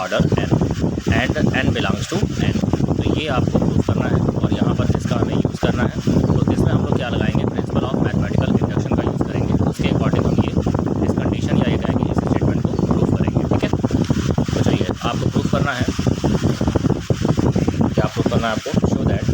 Order n and n belongs to n। तो ये आपको प्रूव करना है और यहाँ पर जिसका हमें यूज़ करना है तो इसमें हम लोग क्या लगाएंगे, प्रिंसिपल ऑफ मैथमेटिकल इंडक्शन का यूज़ करेंगे। उसके अकॉर्डिंग हम ये इस कंडीशन या ये कहेंगे इस स्टेटमेंट को प्रूव करेंगे। ठीक है, तो चलिए आपको प्रूव करना है, क्या प्रूव करना है आपको, शो दैट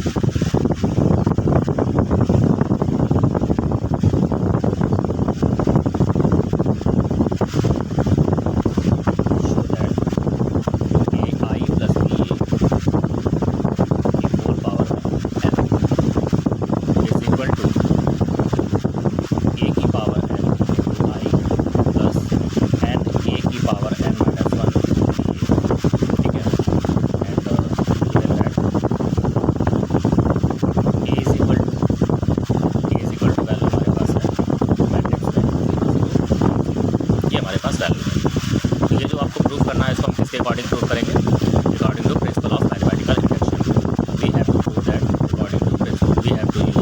के अकॉर्डिंग प्रूव करेंगे, according to principle of mathematical induction we have to prove that, according to principle we have to use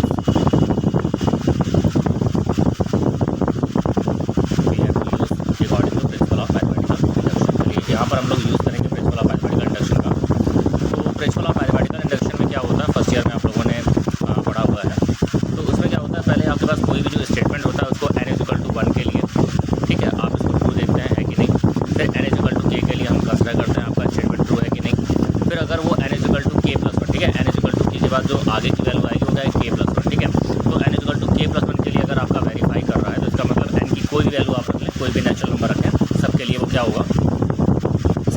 according to principle of mathematical induction. चलिए यहाँ पर हम लोग यूज़ करेंगे प्रिंसिपल ऑफ मैथमेटिकल इंडक्शन का। तो principal of mathematical induction में क्या होता है, फर्स्ट ईयर में आप लोगों ने पढ़ा हुआ है। तो उसमें क्या होता है, पहले आपके पास कोई भी जो स्टेटमेंट होता है उसको n = 1 के लिए, ठीक है, आप इसको ट्रू देखते हैं है कि नहीं, फिर n = k के लिए हम कंसिडर करते हैं आपका स्टेटमेंट ट्रू है कि नहीं। फिर अगर वो n = k+1, ठीक है, n = k के बाद जो आगे की वैल्यू आएगी वो क्या है k+1, ठीक है। तो n = k+1 के लिए अगर आपका वेरीफाई कर रहा है तो इसका मतलब n की कोई भी वैल्यू आप रख लें, कोई भी नेचुरल नंबर रखें, सबके लिए वो क्या होगा,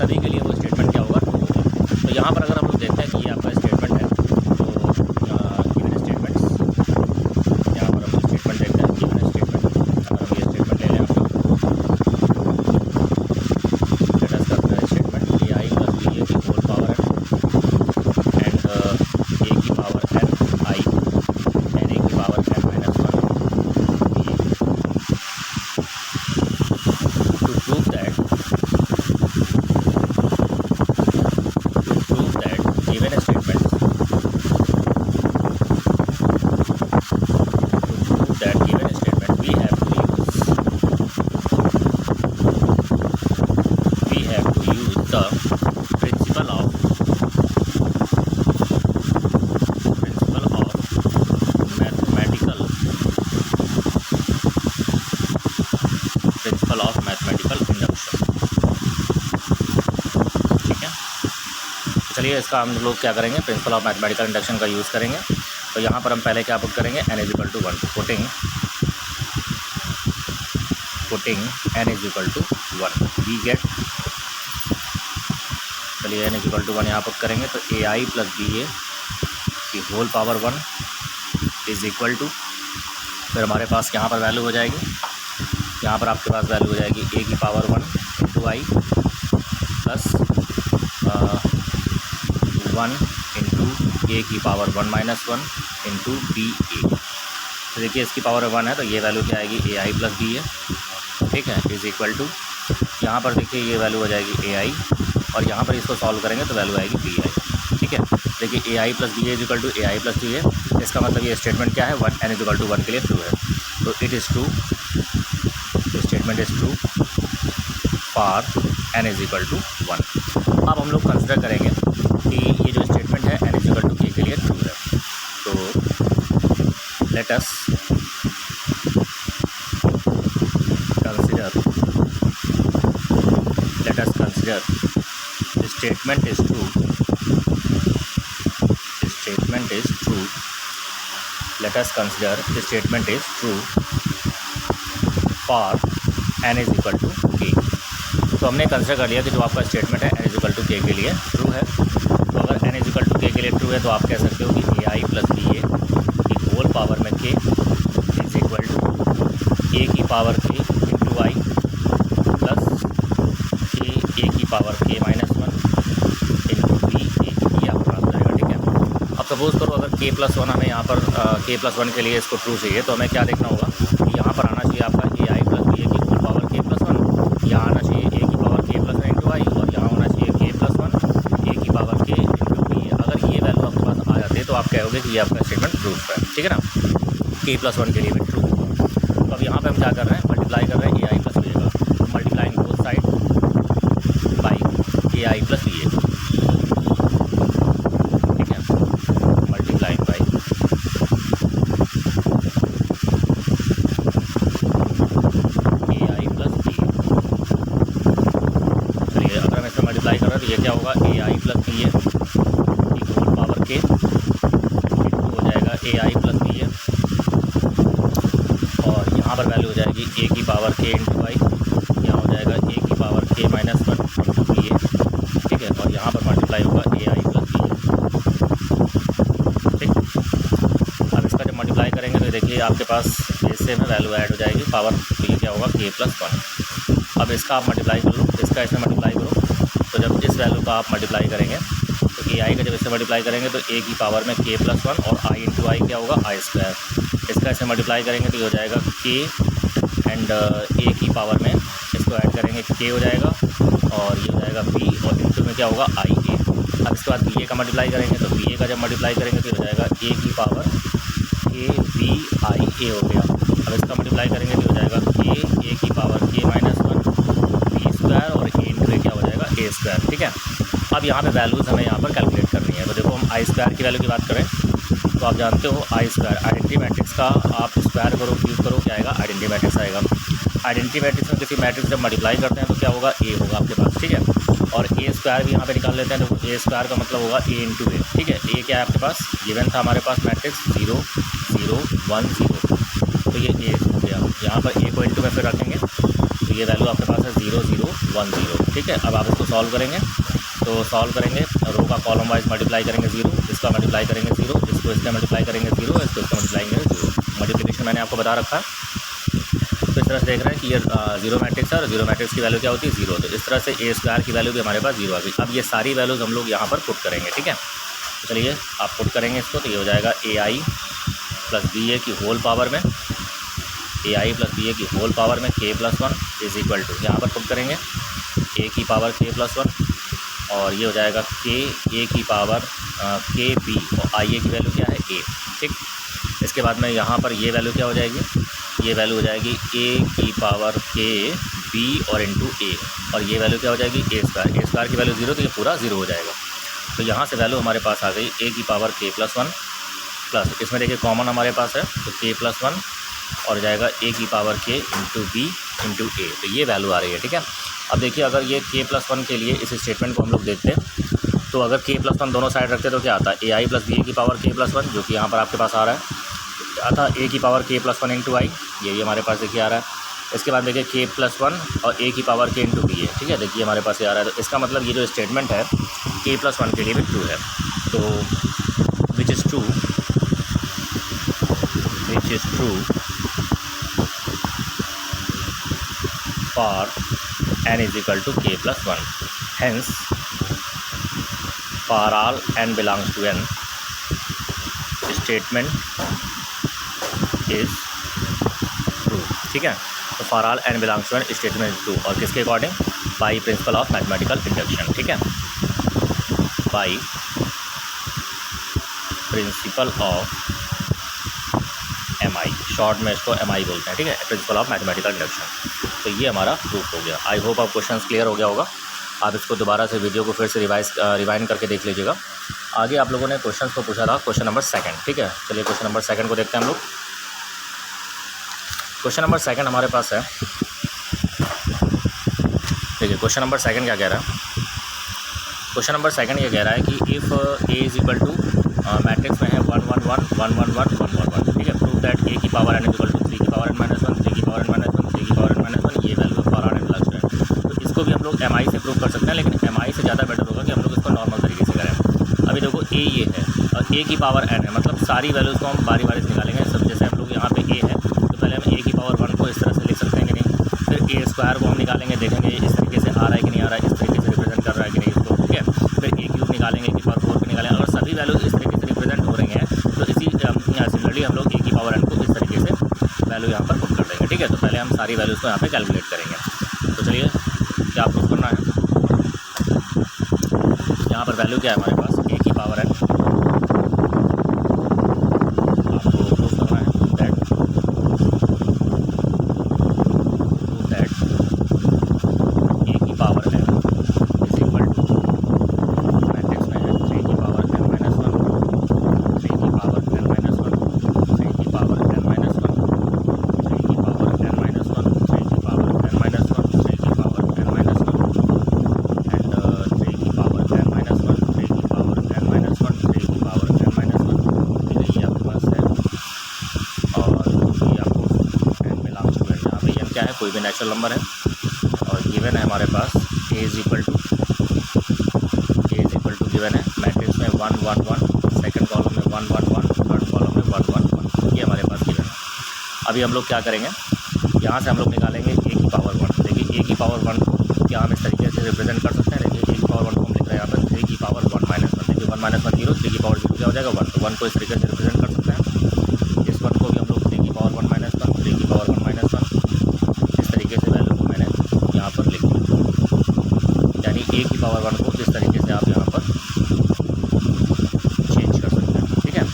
सभी के लिए वो स्टेटमेंट क्या होगा, ट्रू होगा। तो यहाँ पर अगर हम लोग देखते हैं कि ये आपका स्टेटमेंट है, तो गिवन स्टेटमेंट्स, यहाँ पर हम स्टेटमेंट देखते हैं, गिवन स्टेटमेंट, अगर हम ये स्टेटमेंट ले लें हम लोग, लेट अस करते हैं स्टेटमेंट ai + ba की whole power n and a की power n i and a की power n - 1 to prove that given statements, we have to use the principle of mathematical induction. ठीक है, तो चलिए इसका हम लोग क्या करेंगे, प्रिंसिपल ऑफ मैथमेटिकल इंडक्शन का यूज़ करेंगे। तो यहाँ पर हम पहले क्या पुट करेंगे, n = 1, putting n = 1 we get, चलिए n = 1 यहाँ पुट करेंगे तो ai + ba की होल पावर 1 = फिर हमारे पास यहाँ पर वैल्यू हो जाएगी, यहाँ पर आपके पास वैल्यू हो जाएगी a की पावर 1 × i प्लस 1 × a की पावर 1 - 1 × ba। तो देखिए इसकी पावर 1 है तो ये वैल्यू क्या आएगी, ai + ba, ठीक है, = यहाँ पर देखिए ये वैल्यू हो जाएगी ai और यहाँ पर इसको सॉल्व करेंगे तो वैल्यू आएगी bi। ठीक है, देखिए ai + ba = ai + ba, इसका मतलब ये स्टेटमेंट क्या है, n = 1 के लिए ट्रू है। तो it is true, statement is true for n = 1। अब हम लोग कंसिडर करेंगे कि ये जो स्टेटमेंट है n = k के लिए ट्रू है। तो let us consider statement is true, let us consider the statement is true for n = k। तो हमने कंसिडर कर लिया कि जो आपका स्टेटमेंट है n = k के लिए ट्रू है। तो अगर n = k के लिए ट्रू है तो आप कह सकते हो कि ai + ba की होल पावर में k = a की power k × i plus a की पावर k - 1 × ba, ये आपको प्राप्त करेगा। ठीक है, अब सपोज़ करो अगर k+1 हमें यहाँ पर k+1 के लिए इसको ट्रू चाहिए तो हमें क्या देखना होगा कि यहाँ पर आना चाहिए आपका ai + ba की होल पावर k+1, यहाँ आना चाहिए a की पावर k + 1 × i और यहाँ होना चाहिए k+1 a की पावर k × b। अगर ये वैल्यू आपके पास आ जाती है तो आप कहोगे कि ये आपका स्टेटमेंट प्रूफ है। ठीक है ना, k+1 के लिए भी ट्रू होगा। तो अब यहाँ पर हम क्या कर रहे हैं, मल्टीप्लाई कर रहे हैं ai + ba का, multiplying both side by AI plus B A, ठीक है, multiplying by AI plus B A. चलिए अगर हम इसमें मल्टीप्लाई कर रहे हैं तो ये क्या होगा, AI प्लस बी ए की होल पावर के इंटू हो जाएगा AI प्लस बी ए, और यहाँ पर वैल्यू हो जाएगी a की पावर k इंटू वाई, यहाँ हो जाएगा a की power k minus 1 into B A, ठीक है, और यहाँ पर मल्टीप्लाई होगा AI प्लस बी ए, ठीक। अब इसका जब मल्टीप्लाई करेंगे तो देखिए आपके पास इससे में वैल्यू ऐड हो जाएगी पावर, तो ये क्या होगा k प्लस 1। अब इसका आप मल्टीप्लाई कर लो, इसका इसमें मल्टीप्लाई करो, तो जब इस वैल्यू का आप मल्टीप्लाई करेंगे तो AI का जब इससे मल्टीप्लाई करेंगे तो a की पावर में k प्लस 1 और i इंटू आई क्या होगा i स्क्वायर। इसका इससे मल्टीप्लाई करेंगे तो ये हो जाएगा k एंड a की पावर में इसको ऐड करेंगे k हो जाएगा, और ये हो जाएगा b और इंटू में क्या होगा i a। अब इसके बाद b a का मल्टीप्लाई करेंगे तो b a का जब मल्टीप्लाई करेंगे तो ये हो जाएगा a की power k b i a हो गया। अब इसका मल्टीप्लाई करेंगे तो हो जाएगा k a की power k minus 1 b square और a इंटू a क्या हो जाएगा a स्क्वायर, ठीक है। अब यहाँ पे वैल्यूज़ हमें यहाँ पर कैलकुलेट करनी है, तो देखो हम आई स्क्वायर की वैल्यू की बात करें तो आप जानते हो आई स्क्वायर आइडेंटिटी मैट्रिक्स का आप स्क्वायर करो यूज़ करो क्या आएगा, आइडेंटिटी मैट्रिक्स आएगा। आइडेंटिटी मैट्रिक्स में किसी मैट्रिक्स जब मल्टीप्लाई करते हैं तो क्या होगा, ए होगा आपके पास, ठीक है। और ए स्क्वायर भी यहाँ पे निकाल लेते हैं, तो ए स्क्वायर का मतलब होगा ए इंटू ए, ठीक है। ए क्या है आपके पास, गिवन था हमारे पास मैट्रिक्स 0 0 1 0, तो ये ए हो गया। यहाँ पर ए को इंटू में फिर रखेंगे तो ये वैल्यू आपके पास है 0 0 1 0, ठीक है। अब आप इसको सॉल्व करेंगे तो सॉल्व करेंगे, रो का कॉलम वाइज मल्टीप्लाई करेंगे 0, इसका मल्टीप्लाई करेंगे 0, इसको इसका मल्टीप्लाई करेंगे 0, इसको इसका मल्टीप्लाई करेंगे 0। मल्टीप्लिकेशन मैंने आपको बता रखा है, तो इस तरह से देख रहे हैं कि ये 0 मैट्रिक्स है और 0 मैट्रिक्स की वैल्यू क्या होती है 0, तो इस तरह से ए स्क्वायर की वैल्यू भी हमारे पास 0 आ गई। अब ये सारी वैल्यूज़ हम लोग यहाँ पर पुट करेंगे, ठीक है। तो चलिए आप पुट करेंगे इसको, तो ये हो जाएगा AI प्लस बी ए की होल पावर में AI प्लस बी ए की होल पावर में k plus 1 is equal to, यहाँ पर पुट करेंगे a की पावर k प्लस 1, और ये हो जाएगा k a की पावर k b, और i a की वैल्यू क्या है a, ठीक। इसके बाद में यहाँ पर ये वैल्यू क्या हो जाएगी, ये वैल्यू हो जाएगी a की पावर k b और इंटू a, और ये वैल्यू क्या हो जाएगी a स्क्वायर की वैल्यू 0, तो ये पूरा 0 हो जाएगा। तो यहाँ से वैल्यू हमारे पास आ गई a की पावर k प्लस 1 प्लस, इसमें देखिए कॉमन हमारे पास है तो k प्लस 1 और जाएगा a की power k into B into A, तो ये वैल्यू आ रही है, ठीक है। अब देखिए अगर ये k प्लस 1 के लिए इस स्टेटमेंट को हम लोग देखते हैं तो अगर k प्लस 1 दोनों साइड रखते तो क्या आता है, AI प्लस बी ए की पावर k प्लस 1, जो कि यहाँ पर आपके पास आ रहा है, आता a की पावर k प्लस 1 इंटू आई, ये हमारे पास देखिए आ रहा है। इसके बाद देखिए k प्लस 1 और a की पावर k इंटू बी है, ठीक है, देखिए हमारे पास ये आ रहा है। तो इसका मतलब ये जो स्टेटमेंट है k प्लस 1 के लिए भी ट्रू है, तो which is true for n is equal to k plus 1, hence for all n belongs to n statement is true, ठीक है। तो for all n belongs to n statement is true, और किसके according, by principal of mathematical induction, ठीक है, by principle of MI, short में इसको MI बोलते हैं, ठीक है, प्रिंसिपल ऑफ मैथमेटिकल इंडक्शन। तो ये हमारा प्रूफ हो गया। आई होप आप क्वेश्चन क्लियर हो गया होगा। आप इसको दोबारा से वीडियो को फिर से रिवाइंड करके देख लीजिएगा। आगे आप लोगों ने क्वेश्चन को पूछा था, क्वेश्चन नंबर 2, ठीक है। चलिए क्वेश्चन नंबर 2 को देखते हैं हम लोग। क्वेश्चन नंबर 2 हमारे पास है, देखिए क्वेश्चन नंबर 2 क्या कह रहा है। क्वेश्चन नंबर 2 ये कह रहा है कि if a is equal to matrix में है 1 1 1 1 1 1 1 1 1, ठीक है। प्रूव दैट a की power n is equal to 3 की पावर n माइनस 1 3 की पावर n माइनस 1 3 की पावर n माइनस 1, ये value for R N plus 2। तो इसको भी हम लोग MI से प्रूव कर सकते हैं, लेकिन MI से ज़्यादा बेटर होगा कि हम लोग इसको नॉर्मल तरीके से करें। अभी देखो a ये है और a की पावर n है, मतलब सारी वैल्यूज़ को हम बारी बारी से निकालेंगे। सब जैसे हम लोग यहाँ पे a है तो पहले हम a की पावर 1 को इस तरह से लिख सकते हैं कि नहीं, फिर a स्क्वायर को हम निकालेंगे, देखेंगे इस तरीके से आ रहा है कि नहीं आ रहा है, इस तरीके से रिप्रेजेंट कर रहा है कि नहीं इसको, ठीक है। फिर a क्यूब निकालेंगे, a की पावर 4 को निकालेंगे, अगर सभी वैल्यूज इस तरीके से रिप्रेजेंट हो रही हैं तो इसी सिमिलरली हम लोग a की पावर n को इस तरीके से वैल्यू यहाँ पर पुट कर देंगे, ठीक है। तो पहले हम सारी वैल्यूज़ को यहाँ पे कैलकुलेट करेंगे। तो चलिए क्या प्रूफ करना है, यहाँ पर वैल्यू क्या है हमारे पास, a की पावर n, आपको प्रूफ करना है दैट a की power n is equal to कोई भी नेचुरल नंबर है, और गिवन है हमारे पास A is equal to given है मैट्रिक्स में 1 1 1, सेकंड कॉलम में 1 1 1, थर्ड कॉलम में 1 1 1, ये हमारे पास गिवन है। अभी हम लोग क्या करेंगे, यहाँ से हम लोग निकालेंगे ए की पावर 1। देखिए ए की पावर 1 को क्या हम इस तरीके से रिप्रेजेंट कर सकते हैं। देखिए ए की पावर 1 को हम लिख रहे हैं यहाँ पर 3 की पावर 1 माइनस 1। देखिए 1 माइनस 1 0, 3 की पावर 0 क्या हो जाएगा 1, तो 1 को इस तरीके से रिप्रेजेंट कर सकते हैं। इस 1 को भी हम लोग 3 की पावर 1 माइनस 1, 3 की पावर 1 माइनस 1, इस तरीके से वैल्यू को मैंने यहाँ पर लिख दिया। यानी ए की पावर 1 को इस तरीके से आप यहाँ पर चेंज कर सकते हैं, ठीक है।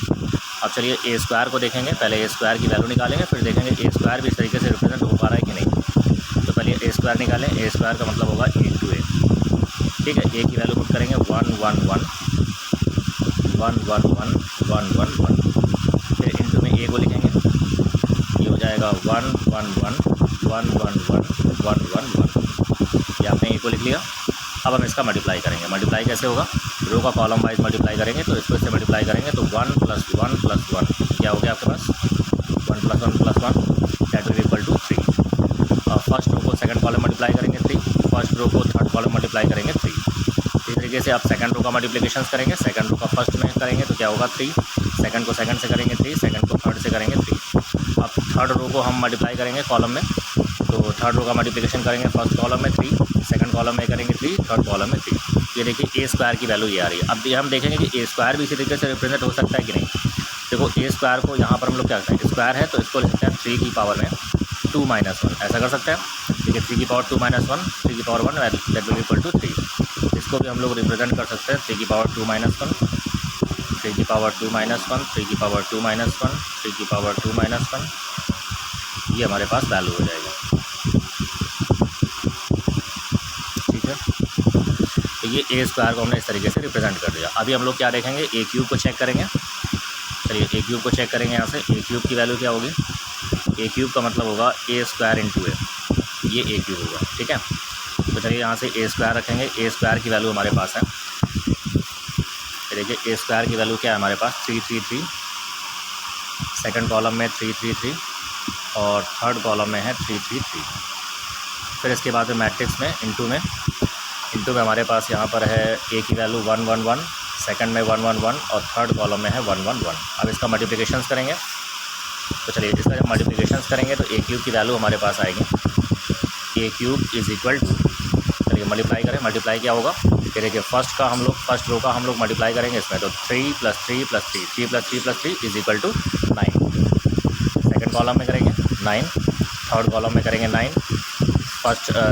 अब चलिए ए स्क्वायर को देखेंगे। पहले ए स्क्वायर की वैल्यू निकालेंगे, फिर देखेंगे ए स्क्वायर भी इस तरीके से रिप्रेजेंट हो पा रहा है कि नहीं। तो पहले ए स्क्वायर निकालें। ए स्क्वायर का मतलब होगा ए इंटू ए, ठीक है। ए की वैल्यू पुट करेंगे 1 1 1 1 1 1 1 1 1, फिर इंटू में ए को लिखेंगे, ये हो जाएगा 1 1 1 1 1 1 1 1 1। ये आपने ए को लिख लिया। अब हम इसका मल्टीप्लाई करेंगे। मल्टीप्लाई कैसे होगा, रो का कॉलम वाइज मल्टीप्लाई करेंगे, तो इसको इससे मल्टीप्लाई करेंगे तो 1 + 1 + 1 क्या हो गया आपके पास 1 + 1 + 1 that will equal to 3। First row को सेकंड कॉलम मल्टीप्लाई करेंगे 3, फर्स्ट रो को थर्ड कॉलम मल्टीप्लाई करेंगे 3। इस तरीके से आप सेकंड रो का मल्टीप्लिकेशन करेंगे। सेकंड रो का फर्स्ट में करेंगे तो क्या होगा 3, सेकंड को सेकंड से करेंगे 3, सेकंड को थर्ड से करेंगे 3। अब थर्ड रो को हम मल्टीप्लाई करेंगे कॉलम में, तो थर्ड रो का मल्टीप्लिकेशन करेंगे फर्स्ट कॉलम में 3, सेकंड कॉलम में करेंगे 3, थर्ड कॉलम में 3। ये देखिए ए स्क्वायर की वैल्यू ये आ रही है। अब हम देखेंगे कि ए स्क्वायर भी इसी तरीके से रिप्रेजेंट हो सकता है कि नहीं। देखो ए स्क्वायर को यहाँ पर हम लोग क्या करते हैं, स्क्वायर है तो इसको लिख सकते हैं 3 की पावर में 2 - 1, ऐसा कर सकते हैं। देखिए 3 की पावर 2 - 1, 3 की power 1 that will equal to 3। इसको भी हम लोग रिप्रेजेंट कर सकते हैं 3 की पावर 2 - 1, 3 की पावर 2 - 1, 3 की पावर 2 - 1, 3 की पावर 2 - 1। ये हमारे पास वैल्यू हो जाएगा, ठीक है। तो ये ए स्क्वायर को हमने इस तरीके से रिप्रेजेंट कर दिया। अभी हम लोग क्या देखेंगे, ए क्यूब को चेक करेंगे। चलिए ए क्यूब को चेक करेंगे। यहाँ से ए क्यूब की वैल्यू क्या होगी, ए क्यूब का मतलब होगा ए स्क्वायर इंटू ए, ये ए क्यूब होगा, ठीक है। तो चलिए यहाँ से ए स्क्वायर रखेंगे। ए स्क्वायर की वैल्यू हमारे पास है, देखिए ए स्क्वायर की वैल्यू क्या है हमारे पास 333, सेकंड कॉलम में 333 और थर्ड कॉलम में है 333। फिर इसके बाद में मैट्रिक्स में इंटू में हमारे पास यहाँ पर है ए की वैल्यू 1 1 1, सेकंड में 1 1 1 और थर्ड कॉलम में है 1 1 1। अब इसका मल्टीप्लिकेशंस करेंगे। तो चलिए इसका जब मल्टीप्लिकेशंस करेंगे तो ए क्यूब की वैल्यू हमारे पास आएगी, ए क्यूब इज़ इक्वल टू, चलिए मल्टीप्लाई करें। मल्टीप्लाई क्या होगा, फिर देखिए फर्स्ट रो का हम लोग मल्टीप्लाई करेंगे इसमें, तो 3 + 3 + 3, 3 + 3 + 3 is equal to 9। Second column में करेंगे 9, थर्ड कॉलम में करेंगे 9,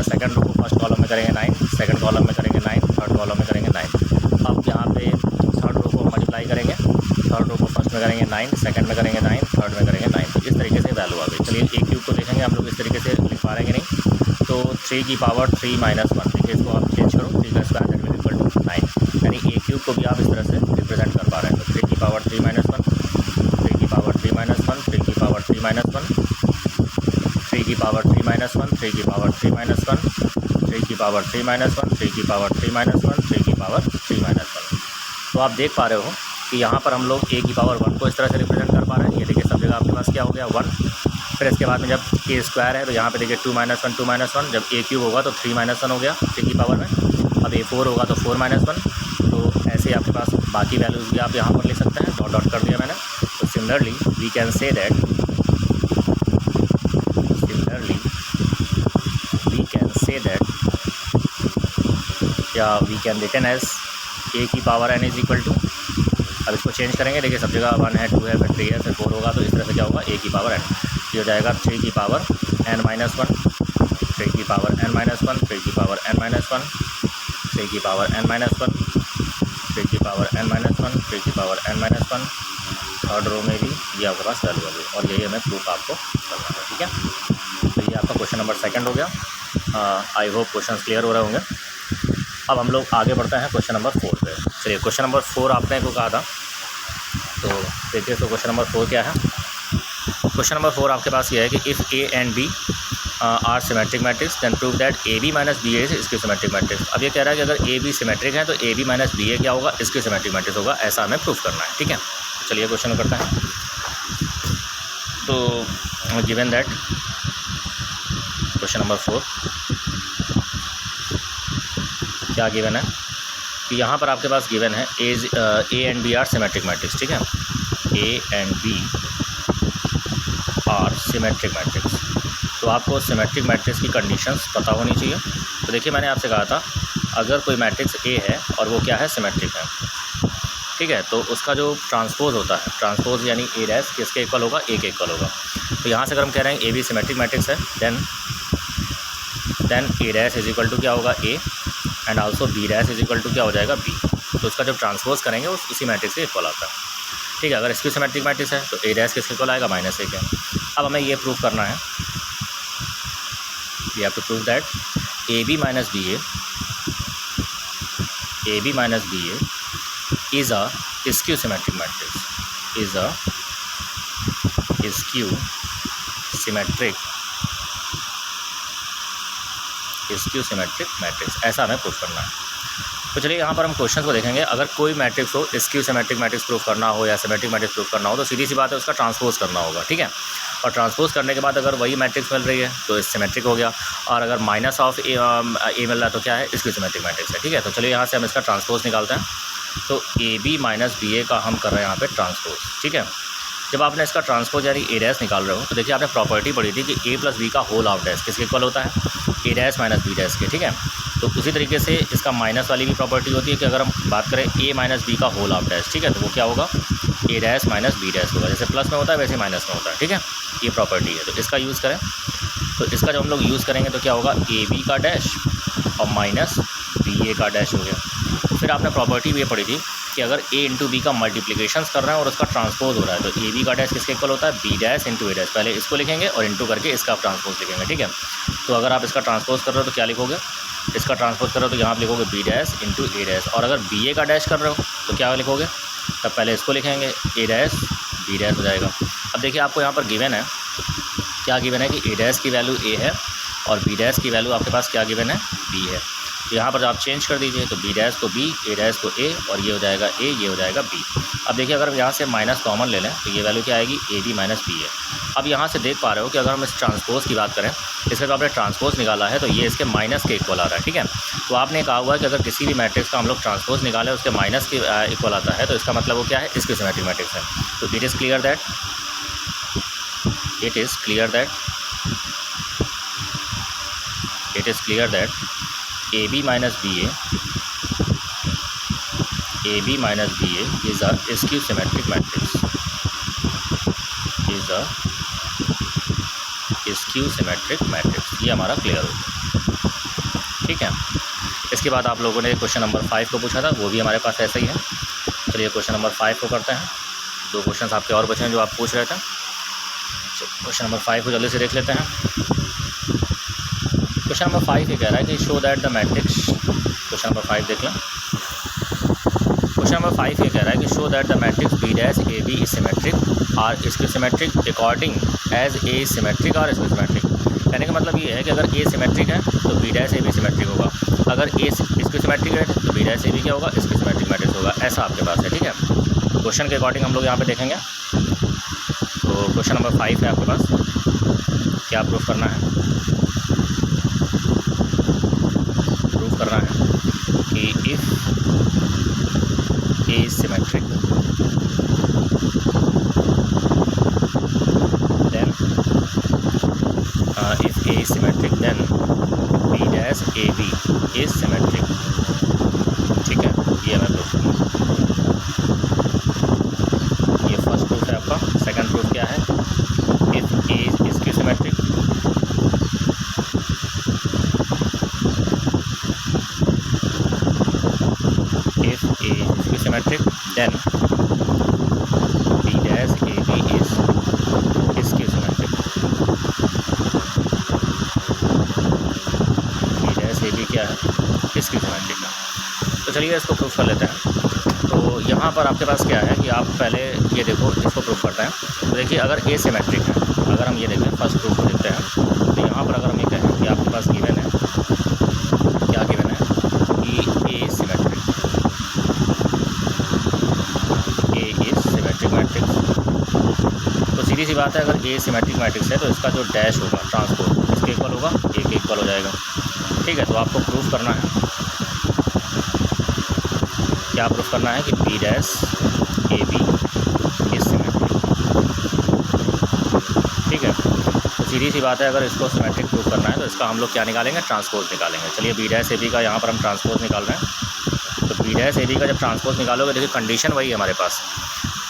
सेकंड रो को फर्स्ट कॉलम में करेंगे 9, सेकंड कॉलम में करेंगे 9, थर्ड कॉलम में करेंगे 9। अब यहाँ पे थर्ड रो को मल्टीप्लाई करेंगे, थर्ड रो को फर्स्ट में करेंगे 9, सेकंड में करेंगे 9, थर्ड में करेंगे 9। तो इस तरीके से वैल्यू आ गई। चलिए ए क्यूब को देखेंगे हम लोग इस तरीके से लिख पा रहे हैं कि नहीं। तो 3 की पावर 3 - 1, देखिए इसको आप चेंज करो, 3 का square that will equal to 9। यानी ए क्यूब को भी आप इस तरह से रिप्रेजेंट कर पा रहे हैं। तो 3 की पावर 3 - 1, 3 की पावर 3 - 1, 3 की पावर 3 - 1, 3 की पावर 3 - 1, 3 की पावर 3 - 1, 3 की पावर 3 - 1, 3 की पावर 3 - 1, 3 की पावर 3 - 1। तो आप देख पा रहे हो कि यहाँ पर हम लोग ए की पावर 1 को इस तरह से रिप्रेजेंट कर पा रहे हैं। ये देखिए सब जगह आपके पास क्या हो गया 1। फिर इसके बाद में जब ए स्क्वायर है तो यहाँ पे देखिए 2 - 1 2 - 1, जब ए क्यूब होगा तो 3 - 1 हो गया 3 की पावर में। अब ए 4 होगा तो 4 - 1। तो ऐसे आपके पास बाकी वैल्यूज़ भी आप यहाँ पर लिख सकते हैं, डॉट डॉट कर दिया मैंने। तो similarly we can say that या we can written as A की power n is equal to, अब इसको चेंज करेंगे। देखिए सब जगह 1 है 2 है फिर 3 है फिर 4 होगा, तो इस तरह से क्या होगा ए की पावर n, ये हो जाएगा 3 की पावर n - 1, 3 की पावर n - 1, 3 की पावर n - 1, 3 की पावर n - 1, 3 की पावर n - 1, 3 की पावर n - 1। थर्ड रो में भी ये आपके पास वैल्यू आ गई और यही हमें प्रूफ आपको करना है, ठीक है। तो ये आपका क्वेश्चन नंबर 2 हो गया। आई होप क्वेश्चन क्लियर हो रहे होंगे। अब हम लोग आगे बढ़ते हैं क्वेश्चन नंबर 4 पे। चलिए क्वेश्चन नंबर 4 आपने को कहा था, तो देखिए तो क्वेश्चन नंबर 4 क्या है। क्वेश्चन नंबर 4 आपके पास ये है कि if A and B are symmetric matrix then prove that A B minus B A is इसकी सिमेट्रिक मैट्रिक्स। अब ये कह रहा है कि अगर ए बी सिमेट्रिक है तो ए बी माइनस बी ए क्या होगा, इसकी सिमेट्रिक मैट्रिक्स होगा, ऐसा हमें प्रूफ करना है, ठीक है। चलिए क्वेश्चन करते हैं। तो गिवन दैट क्वेश्चन नंबर 4 क्या गिवन है कि यहाँ पर आपके पास गिवन है A and B are symmetric matrix, ठीक है, A and B are symmetric matrix. तो आपको सिमेट्रिक मैट्रिक्स की कंडीशंस पता होनी चाहिए। तो देखिए मैंने आपसे कहा था अगर कोई मैट्रिक्स ए है और वो क्या है, सिमेट्रिक है, ठीक है, तो उसका जो ट्रांसपोज होता है, ट्रांसपोज यानी ए डैश किसके इक्वल होगा, ए के इक्वल होगा। तो यहाँ से अगर हम कह रहे हैं ए बी सिमेट्रिक मैट्रिक्स है then A dash is equal to क्या होगा, A, and also B dash is equal to क्या हो जाएगा, बी। तो उसका जब ट्रांसपोज करेंगे उसी मैट्रिक्स के इक्वल आता है, ठीक है। अगर इसकी सिमेट्रिक मैट्रिक्स है तो ए डैश किसके इक्वल आएगा, माइनस ए के। अब हमें ये प्रूव करना है, we have to prove that A B minus B A is a skew symmetric matrix, is a skew symmetric matrix, ऐसा हमें प्रूफ करना है। तो चलिए यहाँ पर हम क्वेश्चन को देखेंगे। अगर कोई मैट्रिक्स हो, स्क्यू सिमेट्रिक मैट्रिक्स प्रूफ करना हो या सिमेट्रिक मैट्रिक्स प्रूफ करना हो तो सीधी सी बात है उसका ट्रांसपोज करना होगा, ठीक है। और ट्रांसपोज करने के बाद अगर वही मैट्रिक्स मिल रही है तो सिमेट्रिक हो गया, और अगर माइनस ऑफ ए मिल रहा है तो क्या है, स्क्यू सिमेट्रिक मैट्रिक्स है, ठीक है। तो चलिए यहाँ से हम इसका ट्रांसपोज निकालते हैं। तो ए बी माइनस बी ए का हम कर रहे हैं यहाँ पे ट्रांसपोज, ठीक है। जब आपने इसका ट्रांसपोज यानी ए डैश निकाल रहे हो तो देखिए आपने प्रॉपर्टी पढ़ी थी कि ए प्लस बी का होल ऑफ डैश किसके इक्वल होता है, ए डैश माइनस बी डैश के, ठीक है। तो उसी तरीके से इसका माइनस वाली भी प्रॉपर्टी होती है कि अगर हम बात करें ए माइनस बी का होल ऑफ डैश, ठीक है, तो वो क्या होगा, ए डैश माइनस बी डैश होगा। जैसे प्लस में होता है वैसे माइनस में होता है, ठीक है, ये प्रॉपर्टी है। तो इसका यूज़ करें, तो इसका जब हम लोग यूज़ करेंगे तो क्या होगा, ए बी का डैश और माइनस बी ए का डैश हो गया। फिर आपने प्रॉपर्टी भी ये पढ़ी थी कि अगर ए इंटू बी का मल्टीप्लिकेशन कर रहे हैं और उसका ट्रांसपोज हो रहा है तो ए बी का डैश किसके इक्वल होता है, बी डैश इंटू ए डैश। पहले इसको लिखेंगे और इंटू करके इसका ट्रांसपोज लिखेंगे, ठीक है। तो अगर आप इसका ट्रांसपोज कर रहे हो तो क्या लिखोगे, इसका ट्रांसपोज कर रहे हो तो यहाँ आप लिखोगे बी डैश इंटू ए डैश। और अगर बी ए का डैश कर रहे हो तो क्या लिखोगे, तब पहले इसको लिखेंगे ए डैश बी डैश हो जाएगा। अब देखिए आपको यहाँ पर गिवन है, क्या गिवन है कि ए डैश की वैल्यू ए है और बी डैश की वैल्यू आपके पास क्या गिवन है, बी है। तो यहाँ पर आप चेंज कर दीजिए, तो बी डैश को बी, ए डैश को ए, और ये हो जाएगा ए, ये हो जाएगा बी। अब देखिए अगर हम यहाँ से माइनस कॉमन ले लें तो ये वैल्यू क्या आएगी, ए बी माइनस बी है। अब यहाँ से देख पा रहे हो कि अगर हम इस ट्रांसपोज की बात करें, इसका जो आपने ट्रांसपोज निकाला है तो ये इसके माइनस के इक्वल आ रहा है, ठीक है। तो आपने कहा हुआ है कि अगर किसी भी मैट्रिक्स का हम लोग ट्रांसपोज निकालें उसके माइनस के इक्वल आता है तो इसका मतलब वो क्या है, इसकी सिमेट्रिक मैट्रिक्स है। तो it is clear that A B minus B A is a skew symmetric matrix, ये हमारा क्लियर हो गया, ठीक है। इसके बाद आप लोगों ने क्वेश्चन नंबर 5 को पूछा था, वो भी हमारे पास ऐसा ही है। चलिए क्वेश्चन नंबर 5 को करते हैं। 2 क्वेश्चन आपके और बचे हैं जो आप पूछ रहे थे। क्वेश्चन नंबर 5 को जल्दी से देख लेते हैं। क्वेश्चन नंबर 5 ये कह रहा है कि show that the matrix, question number 5 देख लें। क्वेश्चन नंबर 5 ये कह रहा है कि show that the matrix B dash A B is symmetric or skew symmetric according as A symmetric और स्क्यू सिमेट्रिक। कहने का मतलब ये है कि अगर ए सिमेट्रिक है तो B dash A B symmetric होगा, अगर ए स्क्यू सिमेट्रिक है तो बी डैश ए बी क्या होगा, स्क्यू सिमेट्रिक मैट्रिक्स होगा। ऐसा आपके पास है, ठीक है। क्वेश्चन के अकॉर्डिंग हम लोग यहाँ पे देखेंगे। तो क्वेश्चन नंबर 5 है आपके पास, क्या प्रूफ करना है, कि if A is symmetric then then B dash A B is symmetric, ठीक है। ये हमें प्रूफ करना, ये फर्स्ट प्रूफ है आपका। सेकंड प्रूफ क्या है, if A is skew symmetric then b dash a b is skew symmetric, b dash a b क्या है, skew symmetric का। तो चलिए इसको प्रूफ कर लेते हैं। तो यहाँ पर आपके पास क्या है कि आप पहले ये देखो, इसको प्रूफ करते हैं। तो देखिए अगर ए सिमेट्रिक है, अगर हम ये देखें फर्स्ट प्रूफ को देखते हैं, तो यहाँ पर अगर हम ये कहें कि आपके पास गिवन है, क्या गिवन है कि ए सिमेट्रिक, मैट्रिक्स, तो सीधी सी बात है, अगर ए सिमेट्रिक मैट्रिक्स है तो इसका जो डैश होगा ट्रांसपोज इसके इक्वल होगा, ए के इक्वल हो जाएगा। ठीक है, तो आपको प्रूफ करना है, क्या प्रूफ करना है कि B dash A B is symmetric. ठीक है, तो सीधी सी बात है, अगर इसको सिमेट्रिक प्रूफ करना है तो इसका हम लोग क्या निकालेंगे, ट्रांसपोज निकालेंगे। चलिए बी डैश ए बी का यहाँ पर हम ट्रांसपोज निकाल रहे हैं। तो बी डैश ए बी का जब ट्रांसपोज निकालोगे, देखिए कंडीशन वही है हमारे पास,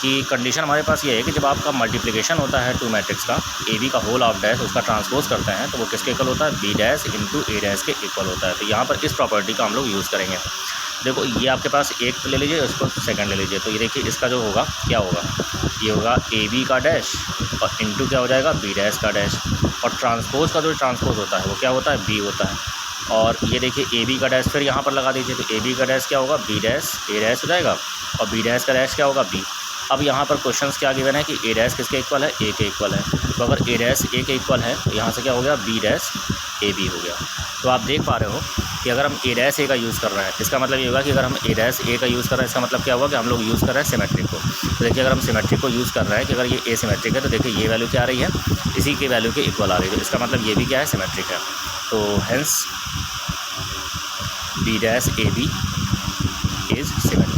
कि कंडीशन हमारे पास ये है कि जब आपका मल्टीप्लिकेशन होता है टू मैट्रिक्स का, ए बी का होल ऑफ डैश उसका ट्रांसपोज करते हैं तो वो किसके इक्वल होता है, बी डैश इंटू ए डैश के इक्वल होता है। तो यहाँ पर इस प्रॉपर्टी का हम लोग यूज़ करेंगे। देखो ये आपके पास एक ले लीजिए, इसको सेकंड ले लीजिए, तो ये देखिए इसका जो होगा क्या होगा, ये होगा ए बी का डैश और इंटू क्या हो जाएगा, बी डैश का डैश। और ट्रांसपोज का जो ट्रांसपोज होता है वो क्या होता है, बी होता है। और ये देखिए ए बी का डैश फिर यहाँ पर लगा दीजिए, तो ए बी का डैश क्या होगा, बी डैश ए डैश हो जाएगा, और बी डैश का डैश क्या होगा, बी। अब यहाँ पर क्वेश्चंस क्या गिवन है कि ए डैश किसके इक्वल है, ए के इक्वल है। तो अगर ए डैश ए के इक्वल है तो यहाँ से क्या हो गया, बी डैश ए बी हो गया। तो आप देख पा रहे हो कि अगर हम ए डैश ए का यूज़ कर रहे हैं, इसका मतलब ये होगा कि अगर हम ए डैश ए का यूज़ कर रहे हैं, इसका मतलब क्या होगा कि हम लोग यूज़ कर रहे हैं सिमेट्रिक को। तो देखिए अगर हम सिमेट्रिक को यूज़ कर रहे हैं कि अगर ये ए सिमेट्रिक है तो देखिए ये वैल्यू क्या आ रही है, इसी की वैल्यू के इक्वल आ रही है, तो इसका मतलब ये भी क्या है, सिमेट्रिक है। तो hence B dash A B is symmetric.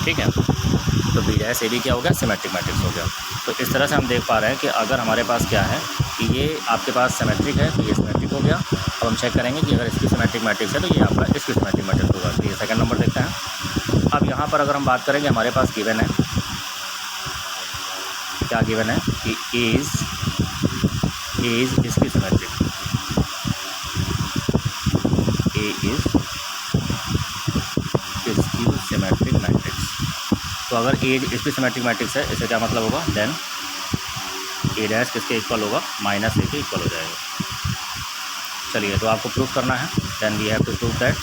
ठीक है, तो बी डैश ए बी क्या हो गया, सिमेट्रिक मैट्रिक्स हो गया। तो इस तरह से हम देख पा रहे हैं कि अगर हमारे पास क्या है कि ये आपके पास सिमेट्रिक है तो ये सिमेट्रिक हो गया। अब हम चेक करेंगे कि अगर इसकी सिमेट्रिक मैट्रिक्स है तो ये आपका इसकी सिमेट्रिक मैट्रिक्स होगा। तो ये सेकंड नंबर देखते हैं। अब यहाँ पर अगर हम बात करेंगे, हमारे पास गिवन है, क्या गिवन है कि एज इसकी सिमेट्रिक, ए इज इसकी सिमेट्रिक मैट्रिक्स। तो अगर एज इसकी सिमेट्रिक मैट्रिक्स है, इससे क्या मतलब होगा, देन ए डैश किसके इक्वल होगा, माइनस ए के इक्वल हो जाएगा। चलिए, तो आपको प्रूफ करना है, then we have to prove that,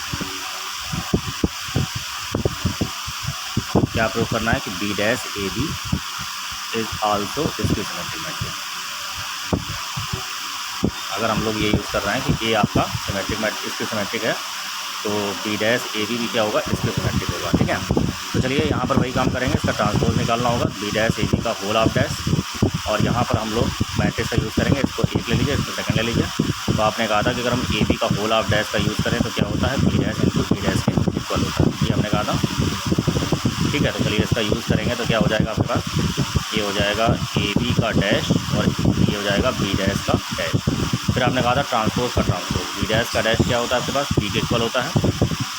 क्या प्रूफ करना है कि B dash A B is also इसकी सिमेट्रिक मैट्रिक्स। अगर हम लोग ये यूज़ कर रहे हैं कि ए आपका सिमेट्रिक मैट्रिक्स इसकी सिमेट्रिक है तो बी डैश ए बी भी क्या होगा, इसके सिमेट्रिक होगा। ठीक है, तो चलिए यहाँ पर वही काम करेंगे, इसका ट्रांसपोज निकालना होगा, बी डैश ए बी का होल ऑफ डैश, और यहाँ पर हम लोग मैट्रिक्स का यूज़ करेंगे। इसको एक ले लीजिए, इसको सेकंड ले लीजिए। तो आपने कहा था कि अगर हम ए बी का होल ऑफ डैश का यूज़ करें तो क्या होता है, B dash into B dash के इक्वल होता है, ये हमने कहा था। ठीक है, तो चलिए इसका यूज़ करेंगे तो क्या हो जाएगा आपके पास, ये हो जाएगा ए बी का डैश और ये हो जाएगा बी डैश का डैश। फिर आपने कहा था ट्रांसपोज का ट्रांसपोज, बी डैश का डैश क्या होता है आपके पास, बी के इक्वल होता है,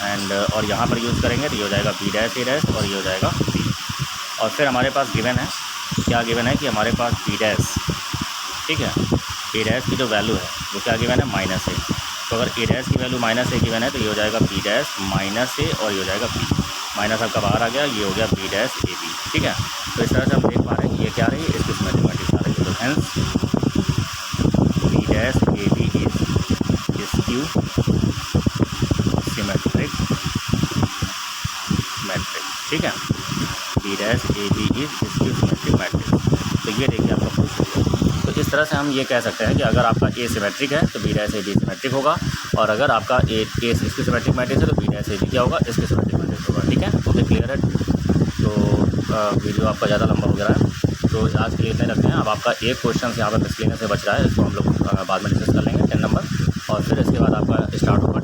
एंड और यहाँ पर यूज़ करेंगे तो ये हो जाएगा बी डैश ए डैश और ये हो जाएगा बी। और फिर हमारे पास गिवन है, क्या गिवन है कि हमारे पास बी डैश, ठीक है, ए डैश की जो वैल्यू है वो क्या गिवन है, माइनस ए। तो अगर ए डैश की वैल्यू माइनस ए गिवन है तो ये हो जाएगा बी डैश माइनस ए और ये हो जाएगा बी। माइनस आपका बाहर आ गया, ये हो गया बी डैश ए बी। ठीक है, तो इस तरह से हम देख पा रहे हैं कि ये क्या रही है, इसकी सिमेट्रिक मैट्रिक्स आ रही है। तो hence B dash A B is इसकी सिमेट्रिक मैट्रिक्स। ठीक है, B dash A B is इसकी सिमेट्रिक मैट्रिक्स। तो ये देखिए आपका प्रूफ हो गया। तो इस तरह से हम ये कह सकते हैं कि अगर आपका ए सिमेट्रिक है तो B dash A B symmetric होगा, और अगर आपका ए इसकी सिमेट्रिक मैट्रिक्स है तो बी डैश ए बी क्या होगा, इसकी सिमेट्रिक मैट्रिक्स होगा। ठीक है, ओके, क्लियर है। तो वीडियो आपका ज़्यादा लंबा हो गया है, तो आज के लिए इतने रखते हैं। अब आपका एक क्वेश्चन यहाँ पर मिसलेनियस से बच रहा है, इसको हम लोग बाद में डिस्कस कर लेंगे 10 नंबर, और फिर इसके बाद आपका स्टार्ट होगा